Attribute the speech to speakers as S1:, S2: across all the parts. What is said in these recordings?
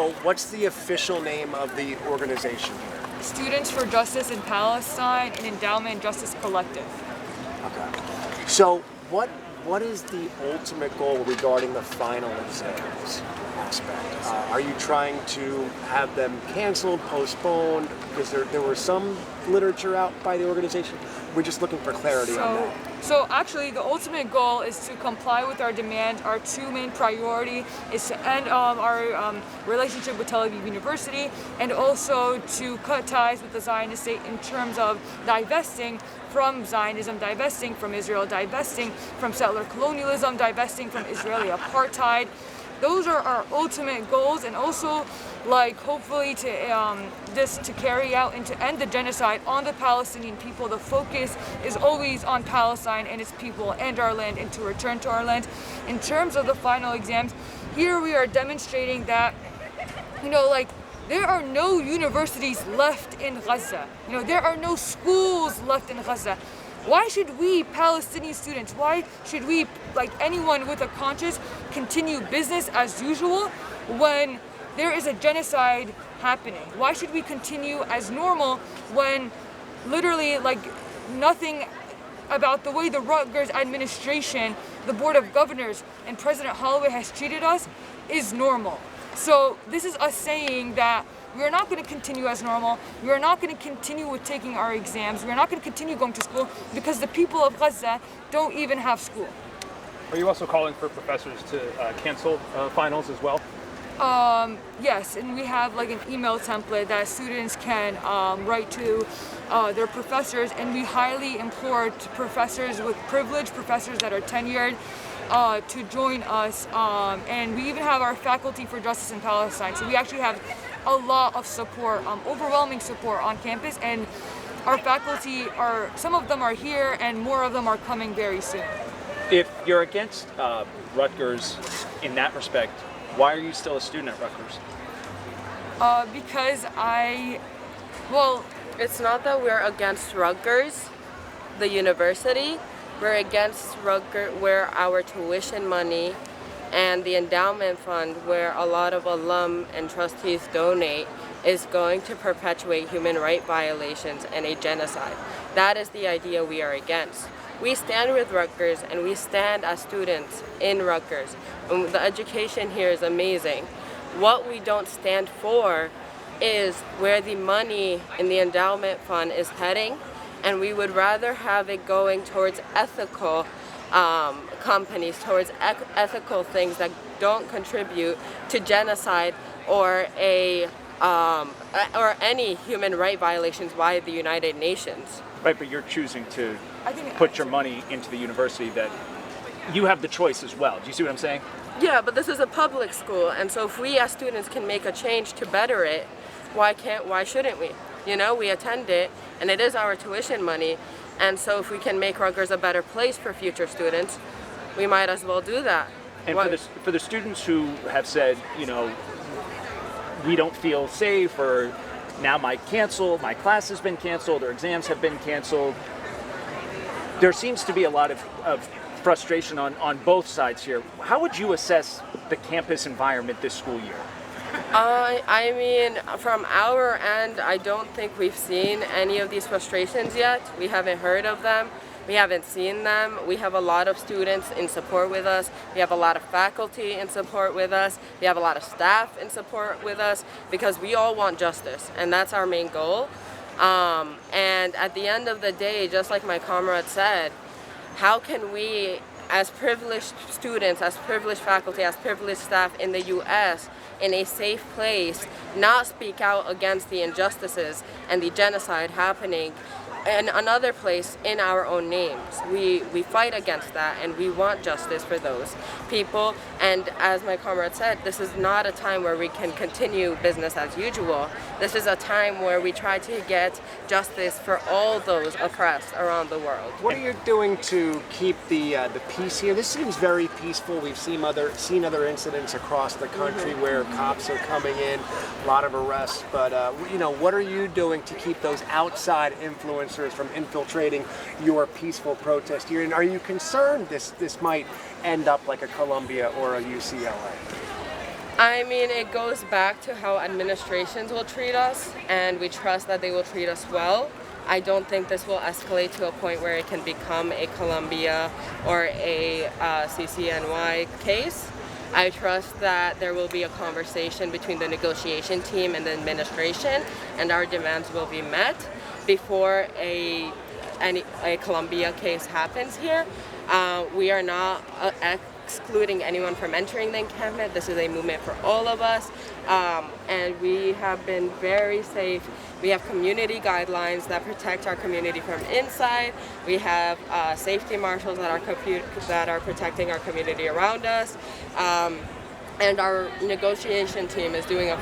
S1: So what's the official name of the organization here?
S2: Students for Justice in Palestine and Endowment Justice Collective.
S1: Okay. So what is the ultimate goal regarding the final exams aspect? Are you trying to have them canceled, postponed? Because there was some literature out by the organization. We're just looking for clarity on that.
S2: So actually, the ultimate goal is to comply with our demands. Our two main priority is to end our relationship with Tel Aviv University, and also to cut ties with the Zionist state in terms of divesting from Zionism, divesting from Israel, divesting from settler colonialism, divesting from Israeli apartheid. Those are our ultimate goals, and also hopefully to carry out and to end the genocide on the Palestinian people. The focus is always on Palestine and its people and our land, and to return to our land. In terms of the final exams, here we are demonstrating that, there are no universities left in Gaza. There are no schools left in Gaza. Why should we, Palestinian students, why should we, anyone with a conscience, continue business as usual when there is a genocide happening? Why should we continue as normal when literally nothing about the way the Rutgers administration, the Board of Governors, and President Holloway has treated us is normal? So this is us saying that we are not going to continue as normal. We are not going to continue with taking our exams. We are not going to continue going to school because the people of Gaza don't even have school.
S3: Are you also calling for professors to cancel finals as well?
S2: Yes, and we have an email template that students can write to their professors, and we highly implore professors with privilege, professors that are tenured, to join us, and we even have our Faculty for Justice in Palestine. So we actually have a lot of support, overwhelming support on campus, and our faculty some of them are here, and more of them are coming very soon.
S4: If you're against Rutgers in that respect, why are you still a student at Rutgers?
S2: Because
S5: it's not that we're against Rutgers, the university. We're against Rutgers, where our tuition money and the endowment fund, where a lot of alum and trustees donate, is going to perpetuate human rights violations and a genocide. That is the idea we are against. We stand with Rutgers, and we stand as students in Rutgers. And the education here is amazing. What we don't stand for is where the money in the endowment fund is heading, and we would rather have it going towards ethical companies, towards ethical things that don't contribute to genocide or any human rights violations by the United Nations.
S4: Right, but you're choosing to put your money into the university that you have the choice as well. Do you see what I'm saying?
S5: Yeah, but this is a public school, and so if we as students can make a change to better it, why shouldn't we? We attend it, and it is our tuition money, and so if we can make Rutgers a better place for future students, we might as well do that.
S4: And for the students who have said, we don't feel safe, or now my class has been canceled, or exams have been canceled, there seems to be a lot of frustration on both sides here. How would you assess the campus environment this school year?
S5: From our end, I don't think we've seen any of these frustrations yet. We haven't heard of them. We haven't seen them. We have a lot of students in support with us. We have a lot of faculty in support with us. We have a lot of staff in support with us, because we all want justice, and that's our main goal. And at the end of the day, just like my comrade said, how can we, as privileged students, as privileged faculty, as privileged staff in the U.S., in a safe place, not speak out against the injustices and the genocide happening in another place in our own names? We fight against that, and we want justice for those people. And as my comrade said, this is not a time where we can continue business as usual. This is a time where we try to get justice for all those oppressed around the world.
S1: What are you doing to keep the peace here? This seems very peaceful. We've seen other incidents across the country where cops are coming in, a lot of arrests. But what are you doing to keep those outside influencers from infiltrating your peaceful protest here? And are you concerned this might end up like a Columbia or a UCLA?
S5: I mean, it goes back to how administrations will treat us, and we trust that they will treat us well. I don't think this will escalate to a point where it can become a Columbia or a CCNY case. I trust that there will be a conversation between the negotiation team and the administration, and our demands will be met before a Columbia case happens here. We are not excluding anyone from entering the encampment. This is a movement for all of us, and we have been very safe. We have community guidelines that protect our community from inside. We have safety marshals that are protecting our community around us. And our negotiation team is doing a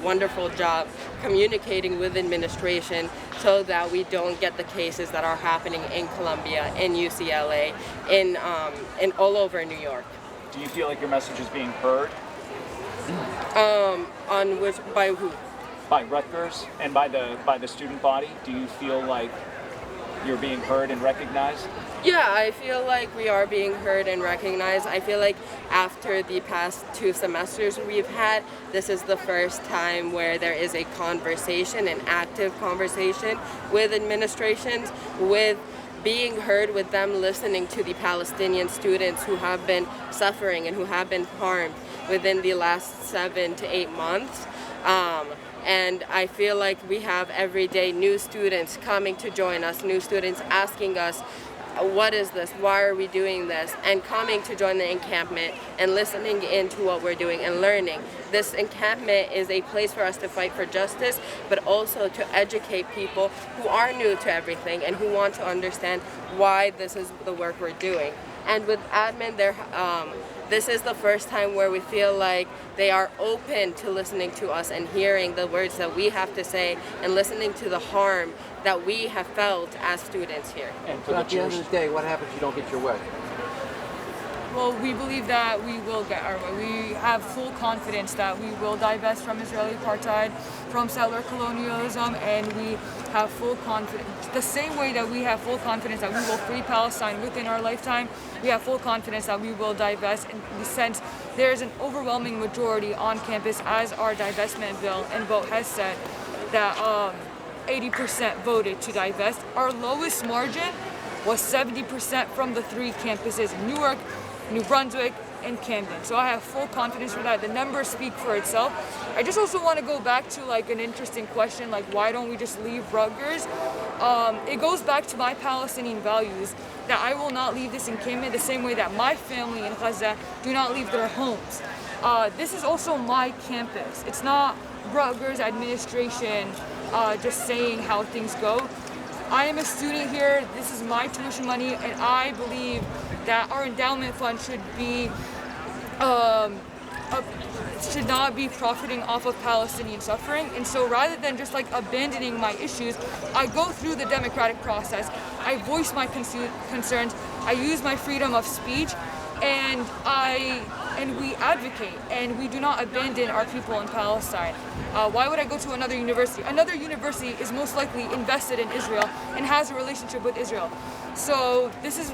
S5: wonderful job communicating with administration so that we don't get the cases that are happening in Columbia, in UCLA, in all over New York.
S4: Do you feel like your message is being heard?
S5: By who?
S4: By Rutgers and by the student body? Do you feel like you're being heard and recognized?
S5: Yeah, I feel like we are being heard and recognized. I feel like after the past 2 semesters we've had, this is the first time where there is a conversation, an active conversation with administrations, with being heard, with them listening to the Palestinian students who have been suffering and who have been harmed within the last 7 to 8 months. And I feel like we have every day new students coming to join us, new students asking us, what is this? Why are we doing this? And coming to join the encampment and listening into what we're doing and learning. This encampment is a place for us to fight for justice, but also to educate people who are new to everything and who want to understand why this is the work we're doing. And with admin, this is the first time where we feel like they are open to listening to us and hearing the words that we have to say and listening to the harm that we have felt as students here.
S4: And
S6: So at the end of the day, what happens if you don't get your way?
S2: Well, we believe that we will get our way. We have full confidence that we will divest from Israeli apartheid, from settler colonialism, and we have full confidence. The same way that we have full confidence that we will free Palestine within our lifetime, we have full confidence that we will divest in the sense there is an overwhelming majority on campus, as our divestment bill and vote has said, that 80% voted to divest. Our lowest margin was 70% from the 3 campuses in Newark, New Brunswick, and Camden. So I have full confidence for that. The numbers speak for itself. I just also want to go back to like an interesting question, like why don't we just leave Rutgers? It goes back to my Palestinian values that I will not leave this encampment the same way that my family in Gaza do not leave their homes. This is also my campus. It's not Rutgers administration just saying how things go. I am a student here. This is my tuition money, and I believe that our endowment fund should not be profiting off of Palestinian suffering. And so rather than just like abandoning my issues, I go through the democratic process. I voice my concerns. I use my freedom of speech, and we advocate, and we do not abandon our people in Palestine. Why would I go to another university? Another university is most likely invested in Israel and has a relationship with Israel. So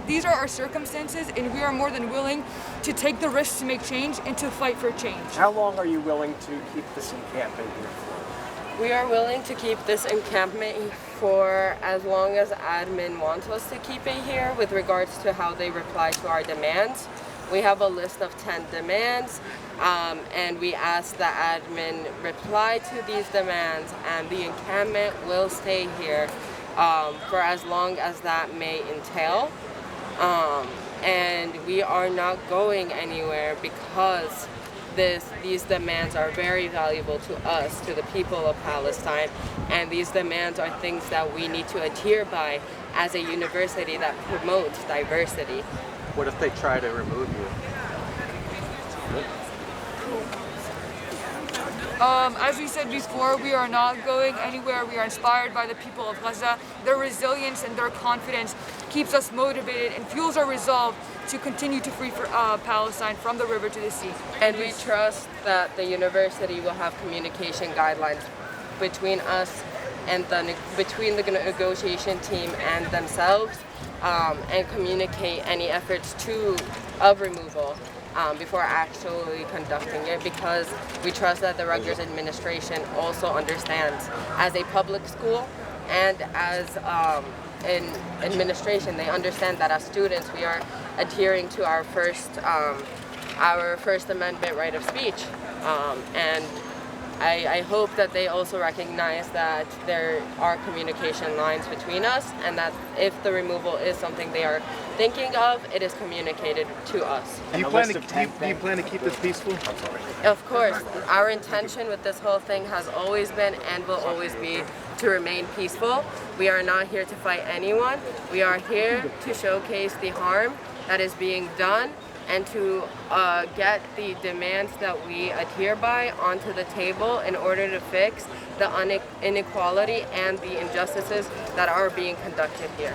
S2: these are our circumstances, and we are more than willing to take the risks to make change and to fight for change.
S1: How long are you willing to keep this encampment here for?
S5: We are willing to keep this encampment for as long as admin wants us to keep it here with regards to how they reply to our demands. We have a list of 10 demands, and we ask that admin reply to these demands, and the encampment will stay here for as long as that may entail. And we are not going anywhere because these demands are very valuable to us, to the people of Palestine, and these demands are things that we need to adhere by as a university that promotes diversity.
S6: What if they try to remove you?
S2: As we said before, we are not going anywhere. We are inspired by the people of Gaza. Their resilience and their confidence keeps us motivated and fuels our resolve to continue to free Palestine from the river to the sea.
S5: And we trust that the university will have communication guidelines between us and between the negotiation team and themselves, and communicate any efforts of removal before actually conducting it, because we trust that the Rutgers administration also understands, as a public school and as an administration, they understand that as students we are adhering to our First Amendment right of speech, and I hope that they also recognize that there are communication lines between us, and that if the removal is something they are thinking of, it is communicated to us.
S7: Do you plan to keep this peaceful?
S5: Of course, our intention with this whole thing has always been and will always be to remain peaceful. We are not here to fight anyone. We are here to showcase the harm that is being done and to get the demands that we adhere by onto the table in order to fix the inequality and the injustices that are being conducted here.